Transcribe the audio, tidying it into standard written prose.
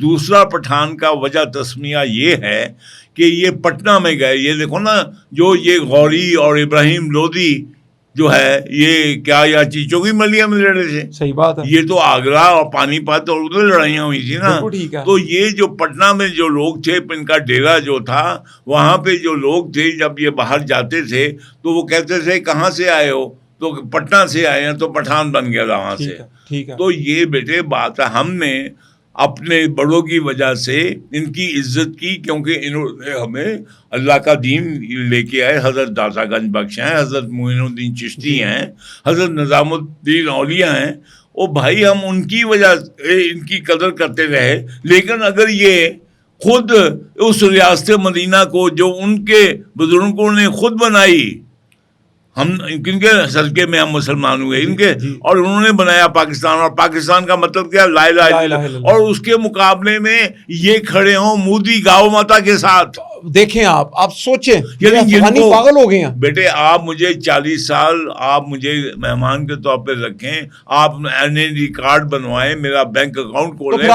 دوسرا پٹھان کا وجہ تسمیہ یہ ہے کہ یہ پٹنہ میں گئے. یہ دیکھو نا جو یہ غوری اور ابراہیم لودھی جو ہے یہ کیا یا چیچوں کی ملیہ میں لڑے تھے. صحیح بات ہے. یہ تو آگرہ اور پانی پت اور ادھر لڑائیاں ہوئی تھی نا. تو یہ جو پٹنہ میں جو لوگ تھے ان کا ڈیرا جو تھا وہاں پہ جو لوگ تھے جب یہ باہر جاتے تھے تو وہ کہتے تھے کہاں سے آئے ہو, تو پٹنہ سے آئے ہیں, تو پٹھان بن گیا تھا وہاں سے. تو یہ بیٹے بات ہے, ہم نے اپنے بڑوں کی وجہ سے ان کی عزت کی, کیونکہ انہوں نے ہمیں اللہ کا دین لے کے آئے. حضرت داتا گنج بخش ہیں, حضرت معین الدین چشتی ہیں, حضرت نظام الدین اولیاء ہیں. او بھائی ہم ان کی وجہ سے ان کی قدر کرتے رہے. لیکن اگر یہ خود اس ریاست مدینہ کو جو ان کے بزرگوں نے خود بنائی, ہم ان کے صدقے میں ہم مسلمان ہوئے ان کے, اور انہوں نے بنایا پاکستان, اور پاکستان کا مطلب کیا لا الہ الا اللہ, اور اس کے مقابلے میں یہ کھڑے ہوں مودی گاؤ ماتا کے ساتھ. دیکھیں آپ سوچیں افغانی پاگل ہو گئے ہیں. بیٹے آپ مجھے 40 سال آپ مجھے مہمان کے طور پہ رکھیں, آپ این ڈی کارڈ بنوائیں, میرا بینک اکاؤنٹ کھولیں,